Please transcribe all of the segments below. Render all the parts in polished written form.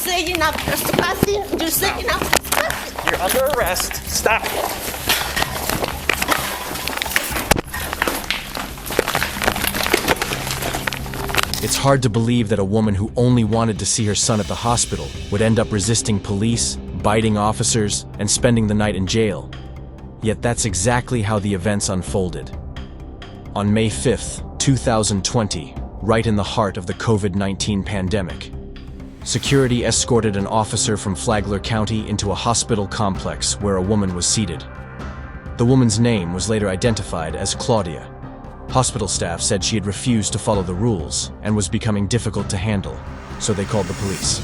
saying I'm trespassing. You're saying I'm trespassing. You're under arrest. Stop. It's hard to believe that a woman who only wanted to see her son at the hospital would end up resisting police, biting officers, and spending the night in jail. Yet that's exactly how the events unfolded. On May 5th, 2020, right in the heart of the COVID-19 pandemic, security escorted an officer from Flagler County into a hospital complex where a woman was seated. The woman's name was later identified as Claudia. Hospital staff said she had refused to follow the rules and was becoming difficult to handle, so they called the police.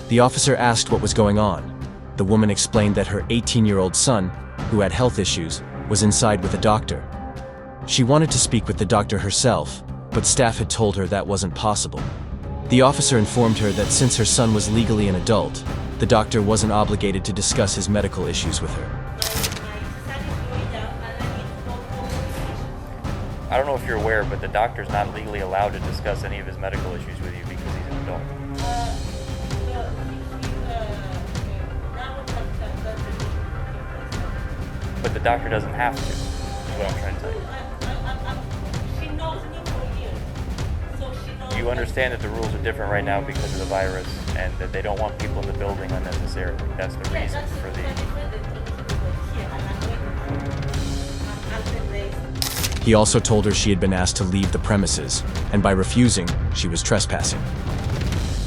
The officer asked what was going on. The woman explained that her 18-year-old son, who had health issues, was inside with a doctor. She wanted to speak with the doctor herself, but staff had told her that wasn't possible. The officer informed her that since her son was legally an adult, the doctor wasn't obligated to discuss his medical issues with her. I don't know if you're aware, but the doctor's not legally allowed to discuss any of his medical issues with you because he's an adult. But the doctor doesn't have to, is what I'm trying to tell you. She knows me for years. So she knows. You understand that the rules are different right now because of the virus and that they don't want people in the building unnecessarily. That's the reason for the... He also told her she had been asked to leave the premises, and by refusing, she was trespassing.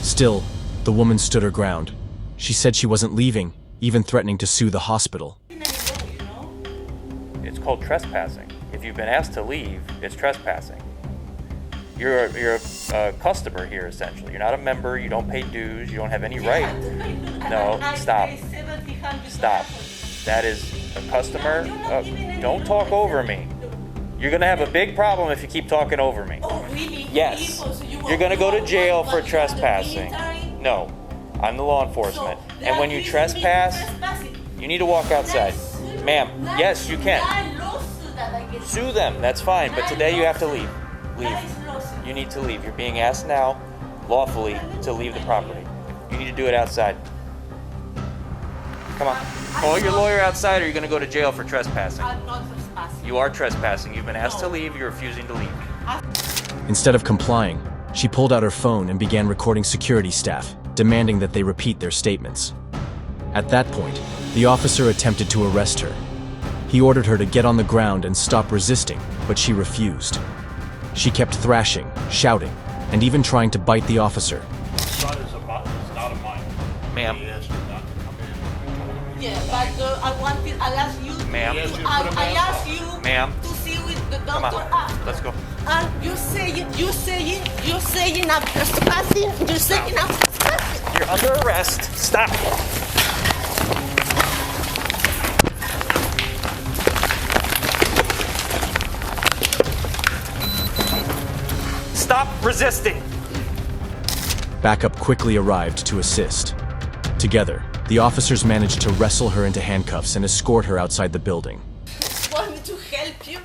Still, the woman stood her ground. She said she wasn't leaving, even threatening to sue the hospital. It's called trespassing. If you've been asked to leave, it's trespassing. You're a customer here, essentially. You're not a member, you don't pay dues, you don't have any right. No, stop. Stop. That is a customer. Don't talk over me. You're gonna have a big problem if you keep talking over me. Oh, really? Yes. You're gonna go to jail for trespassing. No, I'm the law enforcement. And when you trespass, you need to walk outside. Ma'am, yes, you can. Sue them, that's fine, but today you have to leave. Leave. You need to leave. You're being asked now, lawfully, to leave the property. You need to do it outside. Come on. Call your lawyer outside or you're gonna go to jail for trespassing. I'm not trespassing. You are trespassing. You've been asked to leave, you're refusing to leave. Instead of complying, she pulled out her phone and began recording security staff, demanding that they repeat their statements. At that point, the officer attempted to arrest her. He ordered her to get on the ground and stop resisting, but she refused. She kept thrashing, shouting, and even trying to bite the officer. Son is not a minor. Ma'am. He asked you not to come in. Yeah, but I asked you. Ma'am. I asked you Ma'am. to see with the Come doctor on. after. Let's go. And you're saying I'm trespassing. You're saying I'm trespassing. You're under arrest. Stop. Stop resisting. Backup quickly arrived to assist. Together, the officers managed to wrestle her into handcuffs and escort her outside the building. Want me to help you?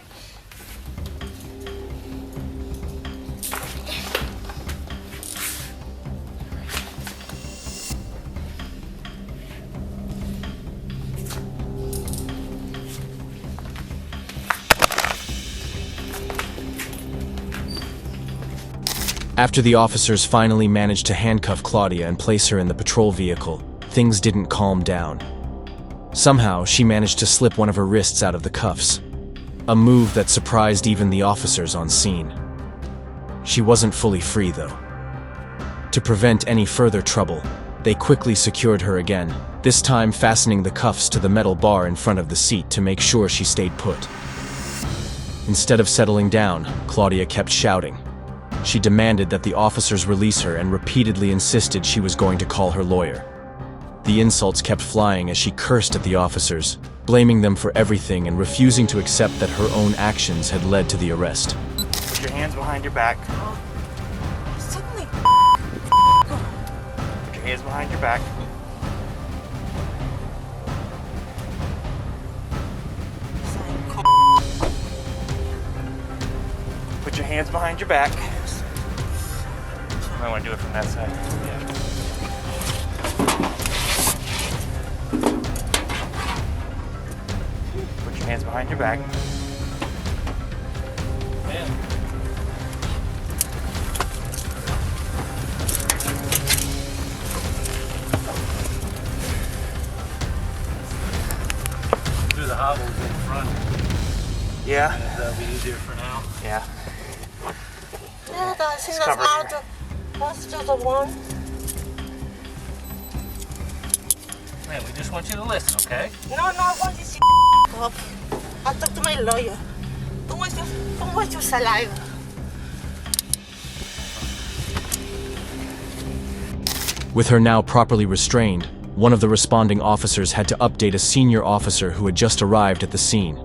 After the officers finally managed to handcuff Claudia and place her in the patrol vehicle, things didn't calm down. Somehow, she managed to slip one of her wrists out of the cuffs, a move that surprised even the officers on scene. She wasn't fully free, though. To prevent any further trouble, they quickly secured her again, this time fastening the cuffs to the metal bar in front of the seat to make sure she stayed put. Instead of settling down, Claudia kept shouting. She demanded that the officers release her and repeatedly insisted she was going to call her lawyer. The insults kept flying as she cursed at the officers, blaming them for everything and refusing to accept that her own actions had led to the arrest. Put your hands behind your back. Suddenly. Put your hands behind your back. Put your hands behind your back. You might want to do it from that side. Yeah. back. Do the hobbles in front. Yeah. That'll be easier for now. Yeah. Yeah, I think It's that's covered out. here. That's just the one. Man, we just want you to listen, okay? No, I want this up. I'll talk to my lawyer. Don't waste your saliva. With her now properly restrained, one of the responding officers had to update a senior officer who had just arrived at the scene.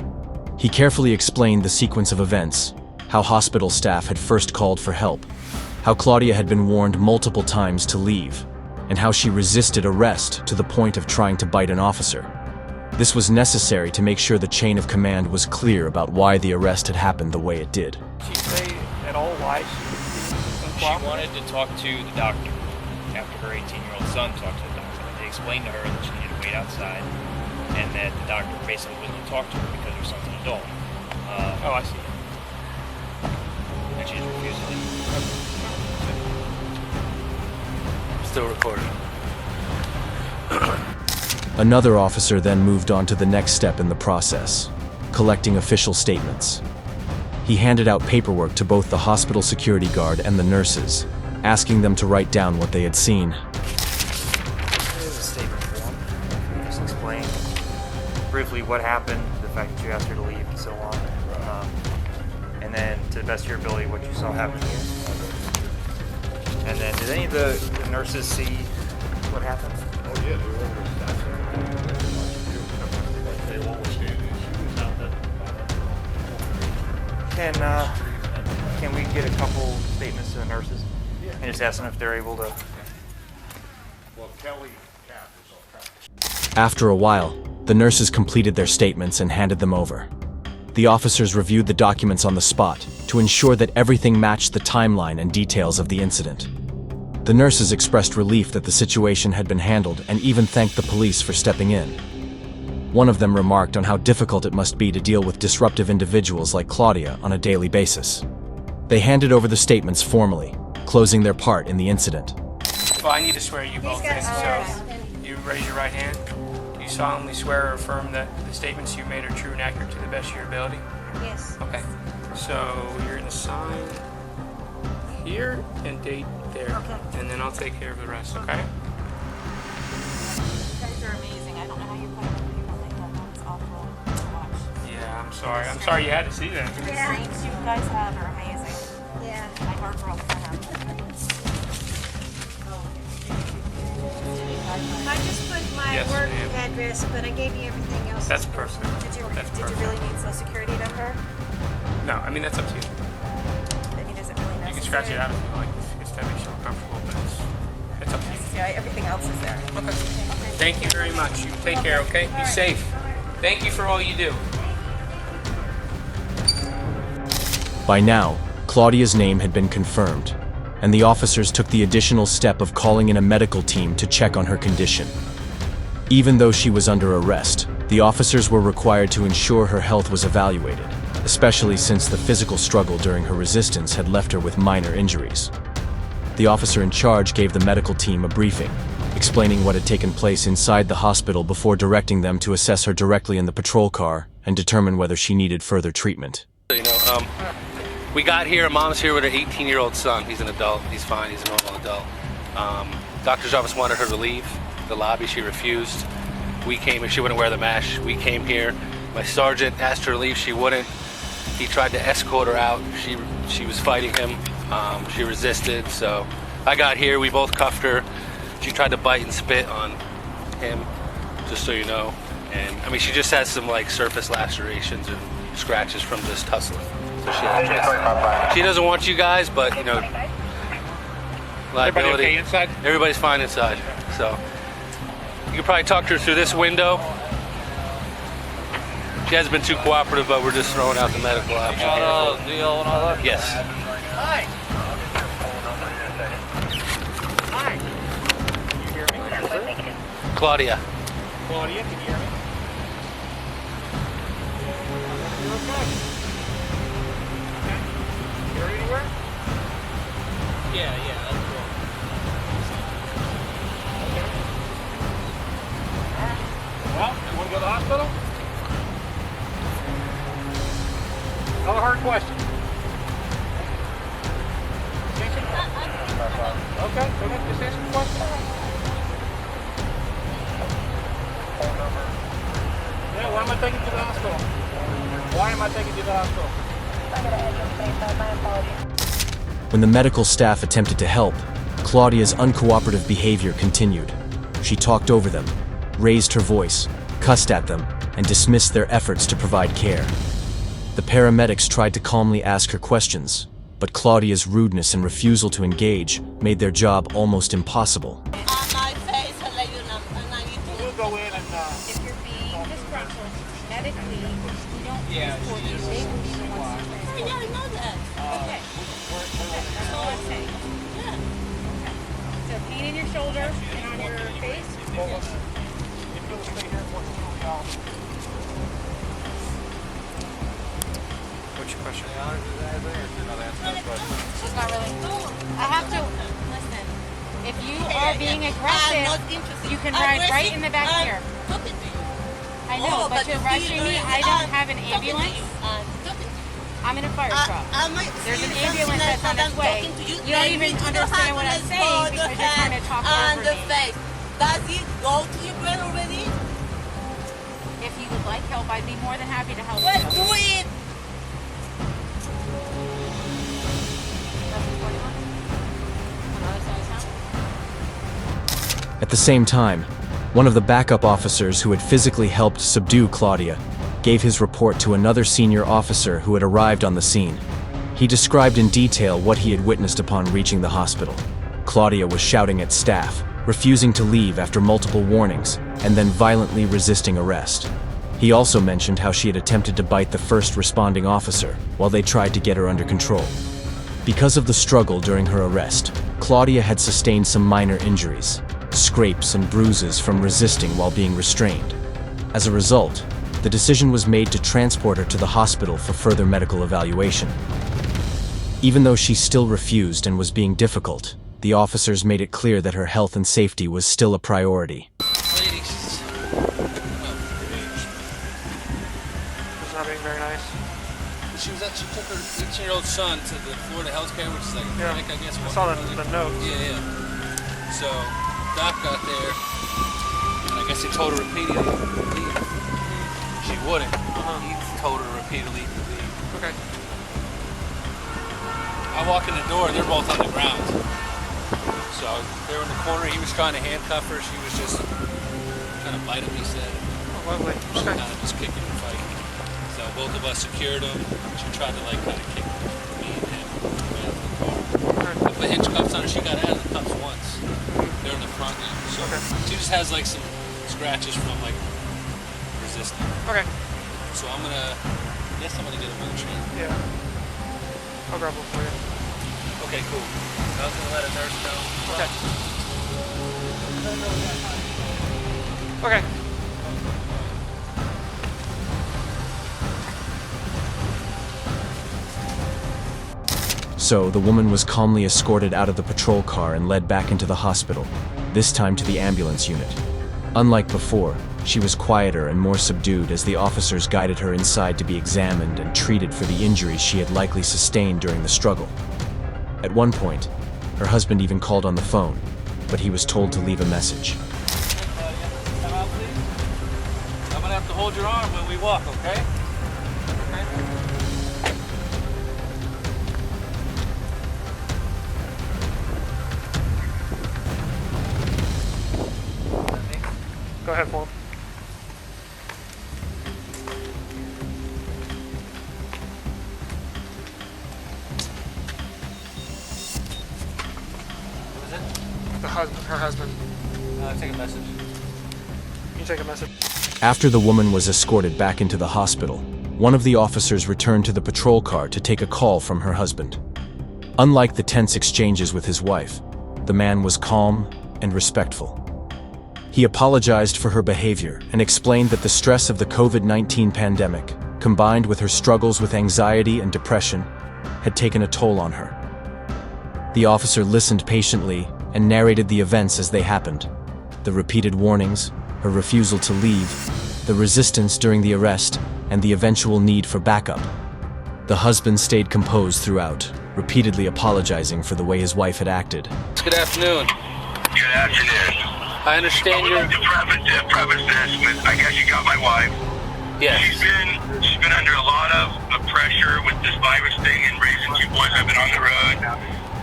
He carefully explained the sequence of events, how hospital staff had first called for help, how Claudia had been warned multiple times to leave, and how she resisted arrest to the point of trying to bite an officer. This was necessary to make sure the chain of command was clear about why the arrest had happened the way it did. Did she say at all why She wanted to talk to the doctor after her 18-year-old son talked to the doctor. They explained to her that she needed to wait outside and that the doctor basically wouldn't talk to her because her son's an adult. Oh, I see. And she just refused to leave. Still recording. Another officer then moved on to the next step in the process, collecting official statements. He handed out paperwork to both the hospital security guard and the nurses, asking them to write down what they had seen. Here's a statement form. Just explain briefly what happened, the fact that you asked her to leave and so on. And then, to the best of your ability, what you saw happen here. And then, did any of the nurses see what happened? Oh yeah, they were over that. They were standing. She was out that. Can we get a couple statements to the nurses? And just ask them if they're able to. Well, Kelly Cap is on track. After a while, the nurses completed their statements and handed them over. The officers reviewed the documents on the spot to ensure that everything matched the timeline and details of the incident. The nurses expressed relief that the situation had been handled and even thanked the police for stepping in. One of them remarked on how difficult it must be to deal with disruptive individuals like Claudia on a daily basis. They handed over the statements formally, closing their part in the incident. Well, I need to swear you both in, so you raise your right hand. Do you solemnly swear or affirm that the statements you made are true and accurate to the best of your ability? Yes. Okay. So you're gonna sign here and date there. Okay. And then I'll take care of the rest, okay? You guys are amazing. I don't know how you put people like that. That's awful to watch. Yeah, I'm sorry. I'm sorry you had to see that. The restraints you guys have are amazing. Yeah. My heart broke for him. I just put my Yes, work ma'am. address, but I gave you everything else. That's perfect. Did you That's perfect. really need social security number? No, I mean, that's up to you. I mean, is it really necessary? You can scratch it out if you like, if that makes you feel comfortable, but it's up to you. Yeah, everything else is there. Okay. Thank you very much. You take care, okay? Be safe. Thank you for all you do. By now, Claudia's name had been confirmed, and the officers took the additional step of calling in a medical team to check on her condition. Even though she was under arrest, the officers were required to ensure her health was evaluated, especially since the physical struggle during her resistance had left her with minor injuries. The officer in charge gave the medical team a briefing, explaining what had taken place inside the hospital before directing them to assess her directly in the patrol car and determine whether she needed further treatment. You know, we got here, mom's here with her 18-year-old son. He's an adult, he's fine, he's a normal adult. Doctor's office wanted her to leave the lobby, she refused. We came, she wouldn't wear the mask, we came here. My sergeant asked her to leave, she wouldn't. He tried to escort her out, she was fighting him, she resisted, so I got here, we both cuffed her. She tried to bite and spit on him, just so you know. And I mean, she just has some like surface lacerations and scratches from just tussling. So she doesn't want you guys, but you know, liability. Everybody okay inside? Everybody's fine inside. So you can probably talk to her through this window. She hasn't been too cooperative, but we're just throwing out the medical option. Yes. Hi. Hi. Can you hear me? Claudia. Claudia, can you hear me? Okay. You heard anywhere? Yeah, that's cool. Okay. Alright. Well, you want to go to the hospital? Another hard question. Okay, so let's just answer the question. Phone number. Yeah, why am I taking you to the hospital? Why am I taking you to the hospital? When the medical staff attempted to help, Claudia's uncooperative behavior continued. She talked over them, raised her voice, cussed at them, and dismissed their efforts to provide care. The paramedics tried to calmly ask her questions, but Claudia's rudeness and refusal to engage made their job almost impossible. My face, I'll let you know. And I need to We'll go in and, If you're being disruptive, medically, we don't report you. They will be the ones to pay. Yeah, I know that. Okay. That's all I'm saying. Yeah. So pain in your shoulder and on your face? if you'll stay here, y'all. What's your question? It's not really. I have to, listen, if you are being I'm not aggressive, interested. you can ride right in the back I'm here. talking to you. I know, but you're rushing me. I don't have an I'm talking to ambulance. you. I'm talking to you. I'm in a fire truck. There's an There's ambulance that's on its way. You don't even understand what I'm saying because you're trying to talk over the me. face. Does it go to your brain already? If you would like help, I'd be more than happy to help Well, you. do it. At the same time, one of the backup officers who had physically helped subdue Claudia gave his report to another senior officer who had arrived on the scene. He described in detail what he had witnessed upon reaching the hospital. Claudia was shouting at staff, refusing to leave after multiple warnings, and then violently resisting arrest. He also mentioned how she had attempted to bite the first responding officer while they tried to get her under control. Because of the struggle during her arrest, Claudia had sustained some minor injuries, scrapes and bruises from resisting while being restrained. As a result, the decision was made to transport her to the hospital for further medical evaluation. Even though she still refused and was being difficult, the officers made it clear that her health and safety was still a priority. Ladies. It's not being very nice. She took her 18-year-old son to the Florida healthcare, which is like a clinic, I guess. I saw the notes. Yeah. So, Doc got there, and I guess he told her repeatedly to leave. She wouldn't. He told her repeatedly to leave. Okay. I walk in the door, they're both on the ground. So, they were in the corner, he was trying to handcuff her, she was just trying to bite him, he said. Oh, lovely. She Okay. kind of just kicking and fighting. So both of us secured him. She tried to like kind of kick me and him out of the car. I put hinge cuffs on her. She got out of the cuffs once. They're in the front now. So she just has like some scratches from like resisting. Okay. So I guess I'm gonna get a wheelchair. Yeah. I'll grab one for you. Okay, cool. I was gonna let a nurse know. Okay. Okay. So, the woman was calmly escorted out of the patrol car and led back into the hospital, this time to the ambulance unit. Unlike before, she was quieter and more subdued as the officers guided her inside to be examined and treated for the injuries she had likely sustained during the struggle. At one point, her husband even called on the phone, but he was told to leave a message. Come out, please. I'm gonna have to hold your arm when we walk, okay? Go ahead, Paul. What is it? Her husband. Take a message. You take a message. After the woman was escorted back into the hospital, one of the officers returned to the patrol car to take a call from her husband. Unlike the tense exchanges with his wife, the man was calm and respectful. He apologized for her behavior and explained that the stress of the COVID-19 pandemic, combined with her struggles with anxiety and depression, had taken a toll on her. The officer listened patiently and narrated the events as they happened. The repeated warnings, her refusal to leave, the resistance during the arrest, and the eventual need for backup. The husband stayed composed throughout, repeatedly apologizing for the way his wife had acted. Good afternoon. Good afternoon. I understand you're... To preface this with, I guess you got my wife. Yes. She's been under a lot of pressure with this virus thing and raising two boys. I've been on the road.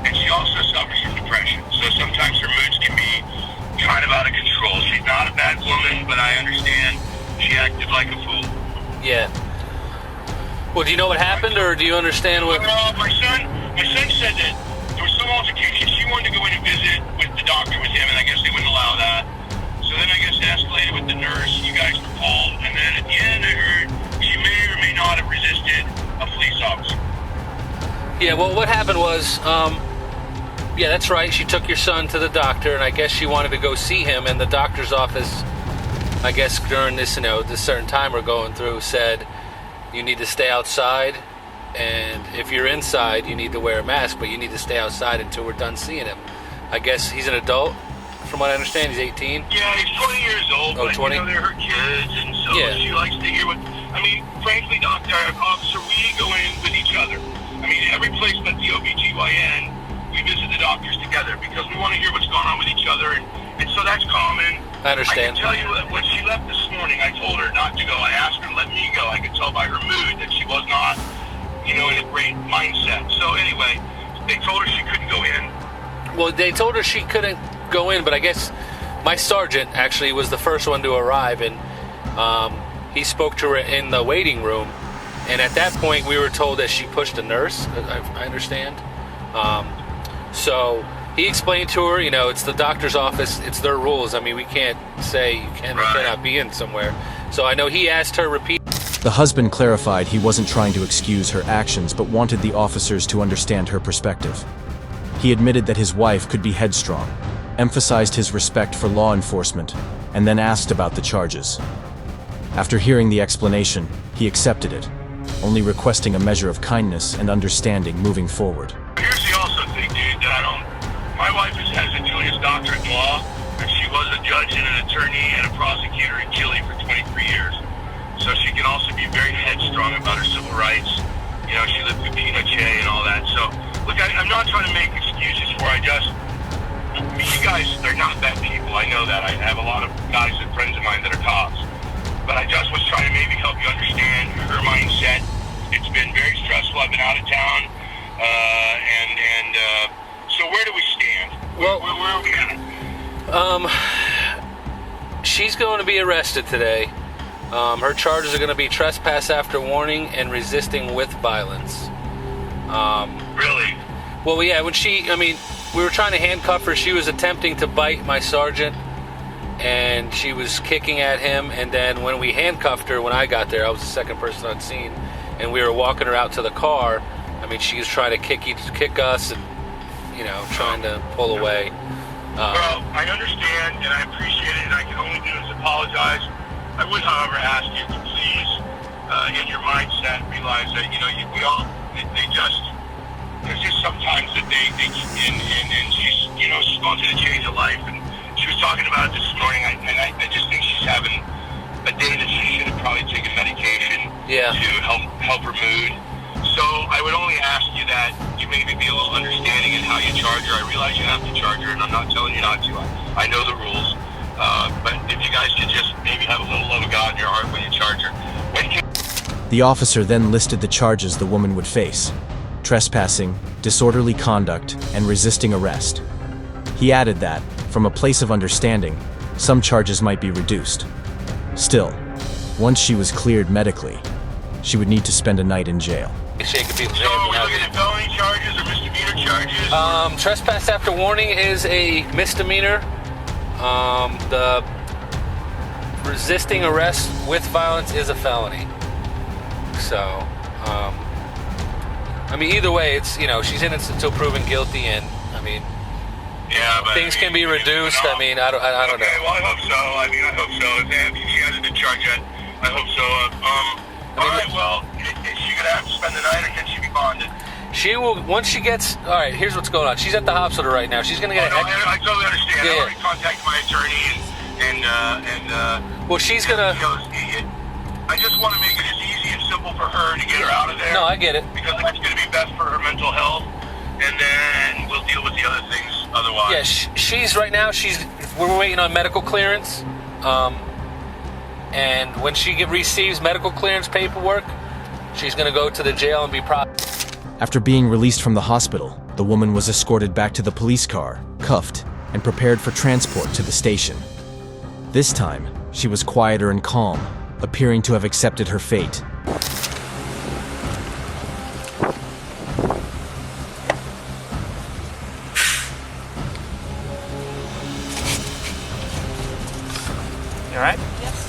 And she also suffers from depression. So sometimes her moods can be kind of out of control. She's not a bad woman, but I understand she acted like a fool. Yeah. Well, do you know what happened, or do you understand what... My son said that there was some altercation. She wanted to go in and visit with the doctor with him, and I guess they wouldn't allow that. So then I guess it escalated with the nurse. You guys were called. And then at the end, I heard she may or may not have resisted a police officer. Yeah, well, what happened was, yeah, that's right. She took your son to the doctor, and I guess she wanted to go see him, and the doctor's office, I guess during this, this certain time we're going through, said you need to stay outside, and if you're inside, you need to wear a mask, but you need to stay outside until we're done seeing him. I guess he's an adult, from what I understand. He's 18? Yeah, he's 20 years old, Oh, but 20? they're her kids, and so Yeah. she likes to hear what... I mean, frankly, officer, we go in with each other. I mean, every place but the OBGYN, we visit the doctors together because we want to hear what's going on with each other, and so that's common. I understand. I can tell you that when she left this morning, I told her not to go. I asked her to let me go. I could tell by her mood that she was not, in a great mindset. So anyway, they told her she couldn't go in. Well, they told her she couldn't go in, but I guess my sergeant actually was the first one to arrive, and he spoke to her in the waiting room, and at that point we were told that she pushed a nurse, I understand. So he explained to her, it's the doctor's office, it's their rules. I mean, we can't say you can or cannot be in somewhere. So I know he asked her repeatedly. The husband clarified he wasn't trying to excuse her actions but wanted the officers to understand her perspective. He admitted that his wife could be headstrong, emphasized his respect for law enforcement, and then asked about the charges. After hearing the explanation, he accepted it, only requesting a measure of kindness and understanding moving forward. Here's the also thing, dude, that my wife has a Julius doctorate in law, and she was a judge and an attorney and a prosecutor in Chile for 23 years. So she can also be very headstrong about her civil rights. She lived with Pinochet and all that. So, look, I'm not trying to make excuses for her. You guys are not bad people. I know that. I have a lot of guys and friends of mine that are cops. But I just was trying to maybe help you understand her mindset. It's been very stressful. I've been out of town. So where do we stand? Well, where are we at? She's going to be arrested today. Her charges are going to be trespass after warning and resisting with violence. Really? Well, yeah, we were trying to handcuff her. She was attempting to bite my sergeant, and she was kicking at him. And then when we handcuffed her, when I got there, I was the second person on scene, and we were walking her out to the car. She was trying to kick us and, trying to pull away. Well, I understand, and I appreciate it, and I can only do is apologize. I would, however, ask you to please, in your mindset, realize that, there's just sometimes that and she's going through the change of life, and she was talking about it this morning, and I just think she's having a day that she should have probably taken medication to help her mood. So I would only ask you that you maybe be a little understanding in how you charge her. I realize you have to charge her, and I'm not telling you not to. I know the rules. But if you guys could just maybe have a little love of God in your heart when you charge her. The officer then listed the charges the woman would face: trespassing, disorderly conduct, and resisting arrest. He added that, from a place of understanding, some charges might be reduced. Still, once she was cleared medically, she would need to spend a night in jail. So are we looking at felony charges or misdemeanor charges? Trespass after warning is a misdemeanor. The resisting arrest with violence is a felony. So, either way, it's, she's innocent until proven guilty, and, yeah, but things can be reduced. I don't know. Okay, well, I hope so. I hope so. If she hasn't been charged yet, I hope so. All right, well, is she going to have to spend the night or can she be bonded? She will, once she gets, all right, here's what's going on. She's at the hospital right now. She's going to get I totally understand. Yeah, I already contacted my attorney well, she's going to, I just want to make it as easy and simple for her to get her out of there. no, I get it. Because it's going to be best for her mental health, and then we'll deal with the other things otherwise. Yeah, she's right now, we're waiting on medical clearance. And when she receives medical clearance paperwork, she's going to go to the jail and be processed. After being released from the hospital, the woman was escorted back to the police car, cuffed, and prepared for transport to the station. This time, she was quieter and calm, appearing to have accepted her fate. You all right? Yes,